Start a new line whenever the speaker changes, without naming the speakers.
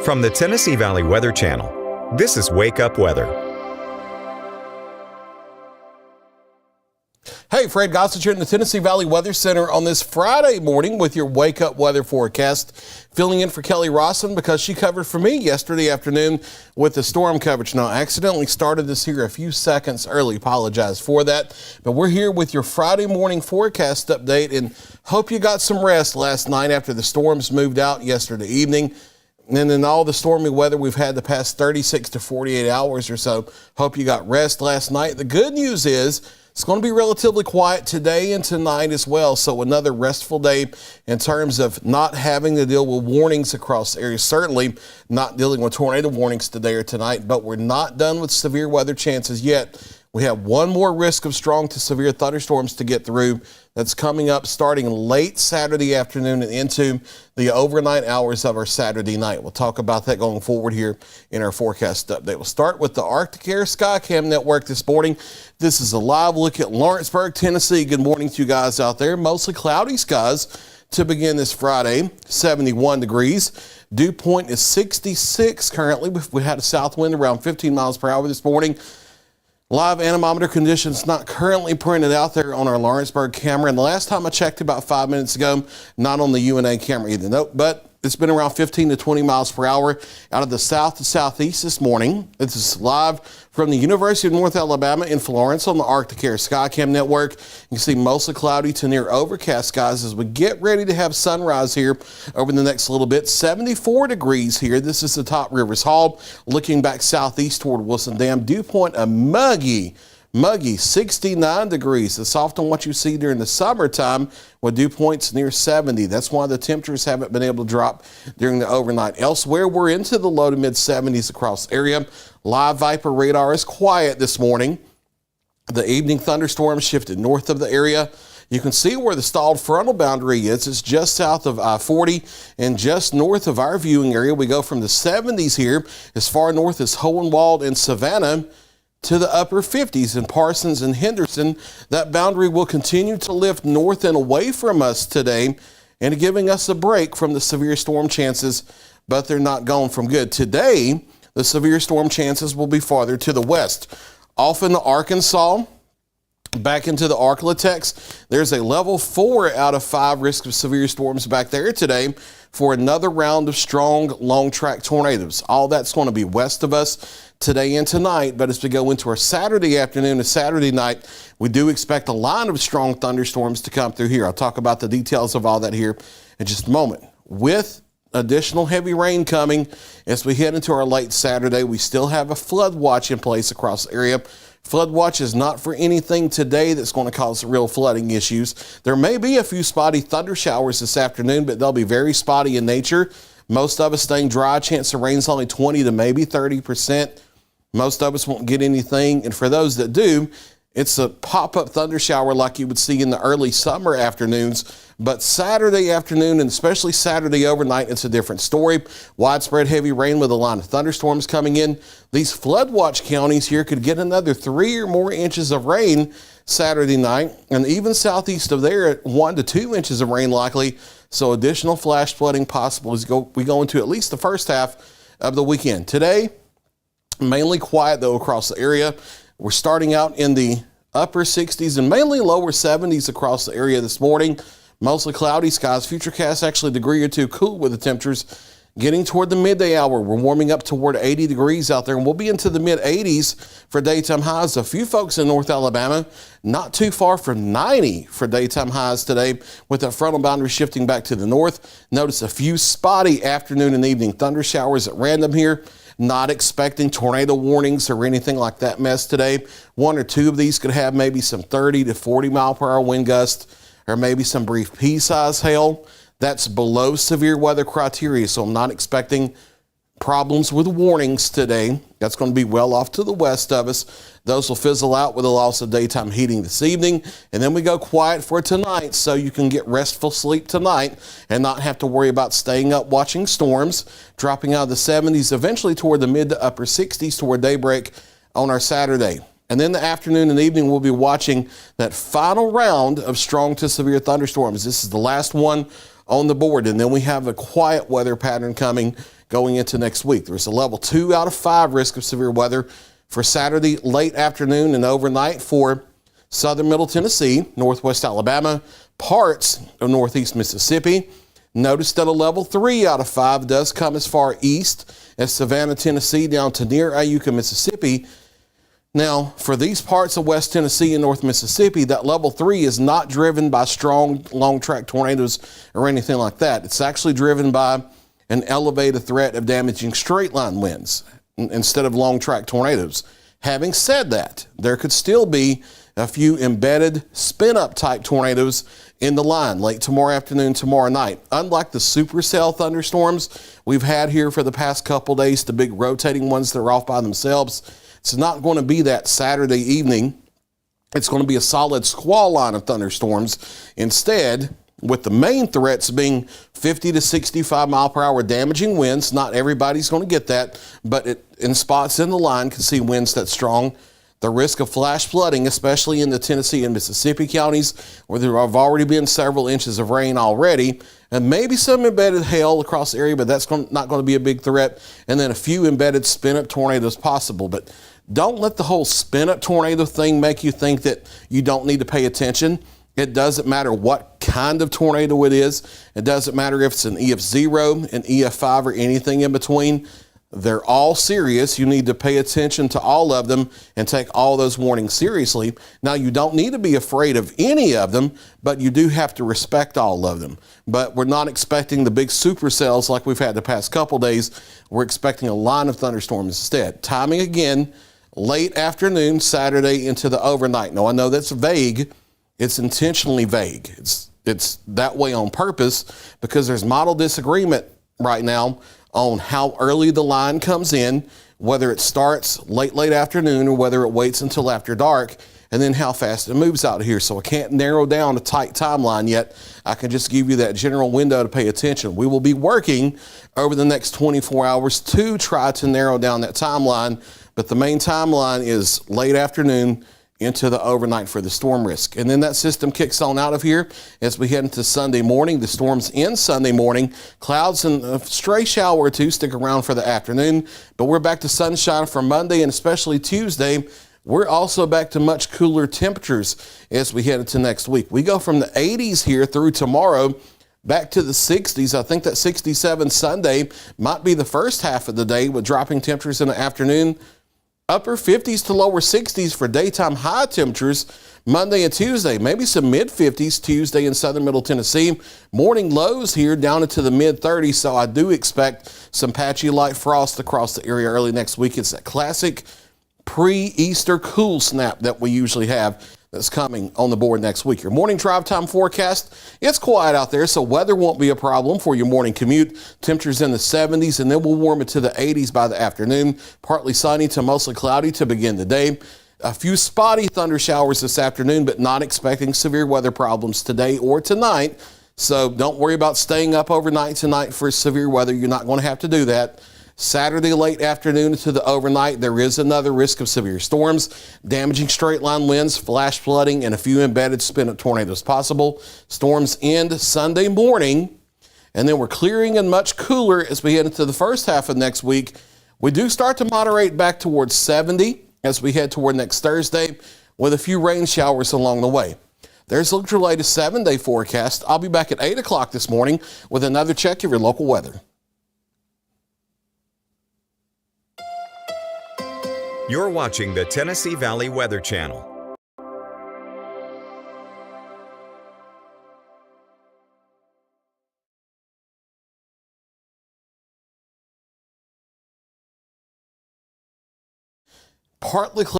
From the Tennessee Valley Weather Channel, this is Wake Up Weather.
Hey, Fred Gossett here in the Tennessee Valley Weather Center on this Friday morning with your Wake Up Weather forecast. Filling in for Kelly Rawson because she covered for me yesterday afternoon with the storm coverage. Now, I accidentally started this here a few seconds early. Apologize for that. But we're here with your Friday morning forecast update and hope you got some rest last night after the storms moved out yesterday evening. And then all the stormy weather we've had the past 36 to 48 hours or so. Hope you got rest last night. The good news is it's going to be relatively quiet today and tonight as well. So another restful day in terms of not having to deal with warnings across areas. Certainly not dealing with tornado warnings today or tonight, but we're not done with severe weather chances yet. We have one more risk of strong to severe thunderstorms to get through. That's coming up starting late Saturday afternoon and into the overnight hours of our Saturday night. We'll talk about that going forward here in our forecast update. We'll start with the Arctic Air Skycam Network this morning. This is a live look at Lawrenceburg, Tennessee. Good morning to you guys out there. Mostly cloudy skies to begin this Friday, 71 degrees. Dew point is 66 currently. We had a south wind around 15 miles per hour this morning. Live anemometer conditions not currently printed out there on our Lawrenceburg camera. And the last time I checked about 5 minutes ago, not on the UNA camera either. Nope, but it's been around 15 to 20 miles per hour out of the south to southeast this morning. This is live from the University of North Alabama in Florence on the Arctic Air Skycam Network. You can see mostly cloudy to near overcast skies as we get ready to have sunrise here over the next little bit. 74 degrees here. This is the Top Rivers Hall. Looking back southeast toward Wilson Dam. Dew point a muggy 69 degrees. It's often what you see during the summertime with dew points near 70. That's why the temperatures haven't been able to drop during the overnight. Elsewhere, we're into the low to mid 70s across the area. Live Viper radar is quiet this morning. The evening thunderstorm shifted north of the area. You can see where the stalled frontal boundary is. It's just south of I-40 and just north of our viewing area. We go from the 70s here as far north as Hohenwald and Savannah to the upper 50s in Parsons and Henderson. That boundary will continue to lift north and away from us today and giving us a break from the severe storm chances, but they're not gone from good. Today, the severe storm chances will be farther to the west. Off in the Arkansas, back into the Arklatex, there's a level 4 out of 5 risk of severe storms back there today for another round of strong long track tornadoes. All that's going to be west of us today and tonight, but as we go into our Saturday afternoon and Saturday night, we do expect a line of strong thunderstorms to come through here. I'll talk about the details of all that here in just a moment. With additional heavy rain coming as we head into our late Saturday, we still have a flood watch in place across the area. Flood watch is not for anything today that's going to cause real flooding issues. There may be a few spotty thunder showers this afternoon, but they'll be very spotty in nature. Most of us staying dry. Chance of rain is only 20 to maybe 30%. Most of us won't get anything. And for those that do, it's a pop-up thunder shower like you would see in the early summer afternoons. But Saturday afternoon and especially Saturday overnight, it's a different story. Widespread heavy rain with a line of thunderstorms coming in. These flood watch counties here could get another 3 or more inches of rain Saturday night. And even southeast of there, 1 to 2 inches of rain likely. So additional flash flooding possible as we go into at least the first half of the weekend. Today, mainly quiet though across the area. We're starting out in the upper 60s and mainly lower 70s across the area this morning. Mostly cloudy skies. Futurecast actually a degree or two cool with the temperatures getting toward the midday hour. We're warming up toward 80 degrees out there and we'll be into the mid 80s for daytime highs. A few folks in North Alabama not too far from 90 for daytime highs today with the frontal boundary shifting back to the north. Notice a few spotty afternoon and evening thunder showers at random here. Not expecting tornado warnings or anything like that mess today. 1 or 2 of these could have maybe some 30 to 40 mile per hour wind gusts or maybe some brief pea-sized hail. That's below severe weather criteria, so I'm not expecting problems with warnings today. That's going to be well off to the west of us. Those will fizzle out with the loss of daytime heating this evening. And then we go quiet for tonight so you can get restful sleep tonight and not have to worry about staying up watching storms, dropping out of the 70s, eventually toward the mid to upper 60s toward daybreak on our Saturday. And then the afternoon and evening, we'll be watching that final round of strong to severe thunderstorms. This is the last one on the board. And then we have a quiet weather pattern coming going into next week. There's a level 2 out of 5 risk of severe weather for Saturday late afternoon and overnight for southern middle Tennessee, northwest Alabama, parts of northeast Mississippi. Notice that a level 3 out of 5 does come as far east as Savannah, Tennessee, down to near Iuka, Mississippi. Now, for these parts of West Tennessee and North Mississippi, that level 3 is not driven by strong long-track tornadoes or anything like that. It's actually driven by an elevated threat of damaging straight-line winds instead of long-track tornadoes. Having said that, there could still be a few embedded spin-up type tornadoes in the line late tomorrow afternoon, tomorrow night. Unlike the supercell thunderstorms we've had here for the past couple days, the big rotating ones that are off by themselves, it's not going to be that Saturday evening. It's going to be a solid squall line of thunderstorms. Instead, with the main threats being 50 to 65 mile per hour damaging winds. Not everybody's going to get that, but in spots in the line can see winds that strong. The risk of flash flooding, especially in the Tennessee and Mississippi counties, where there have already been several inches of rain already, and maybe some embedded hail across the area, but that's not going to be a big threat. And then a few embedded spin-up tornadoes possible. But don't let the whole spin-up tornado thing make you think that you don't need to pay attention. It doesn't matter what kind of tornado it is. It doesn't matter if it's an EF0, an EF5, or anything in between. They're all serious. You need to pay attention to all of them and take all those warnings seriously. Now, you don't need to be afraid of any of them, but you do have to respect all of them. But we're not expecting the big supercells like we've had the past couple days. We're expecting a line of thunderstorms instead. Timing again, late afternoon, Saturday into the overnight. Now, I know that's vague. It's intentionally vague. It's that way on purpose because there's model disagreement right now on how early the line comes in, whether it starts late afternoon or whether it waits until after dark, and then how fast it moves out of here. So I can't narrow down a tight timeline yet. I can just give you that general window to pay attention. We will be working over the next 24 hours to try to narrow down that timeline, but the main timeline is late afternoon into the overnight for the storm risk. And then that system kicks on out of here as we head into Sunday morning. The storms end Sunday morning. Clouds and a stray shower or two stick around for the afternoon, but we're back to sunshine for Monday and especially Tuesday. We're also back to much cooler temperatures as we head into next week. We go from the 80s here through tomorrow back to the 60s. I think that 67 Sunday might be the first half of the day with dropping temperatures in the afternoon. Upper 50s to lower 60s for daytime high temperatures Monday and Tuesday. Maybe some mid-50s Tuesday in southern middle Tennessee. Morning lows here down into the mid-30s, so I do expect some patchy light frost across the area early next week. It's that classic pre-Easter cool snap that we usually have that's coming on the board next week. Your morning drive time forecast, it's quiet out there, so weather won't be a problem for your morning commute. Temperatures in the 70s, and then we'll warm it to the 80s by the afternoon. Partly sunny to mostly cloudy to begin the day. A few spotty thunder showers this afternoon, but not expecting severe weather problems today or tonight. So don't worry about staying up overnight tonight for severe weather. You're not going to have to do that. Saturday late afternoon to the overnight, there is another risk of severe storms, damaging straight line winds, flash flooding, and a few embedded spin-up tornadoes possible. Storms end Sunday morning, and then we're clearing and much cooler as we head into the first half of next week. We do start to moderate back towards 70 as we head toward next Thursday with a few rain showers along the way. There's a look at your latest 7-day forecast. I'll be back at 8 o'clock this morning with another check of your local weather.
You're watching the Tennessee Valley Weather Channel.
Partly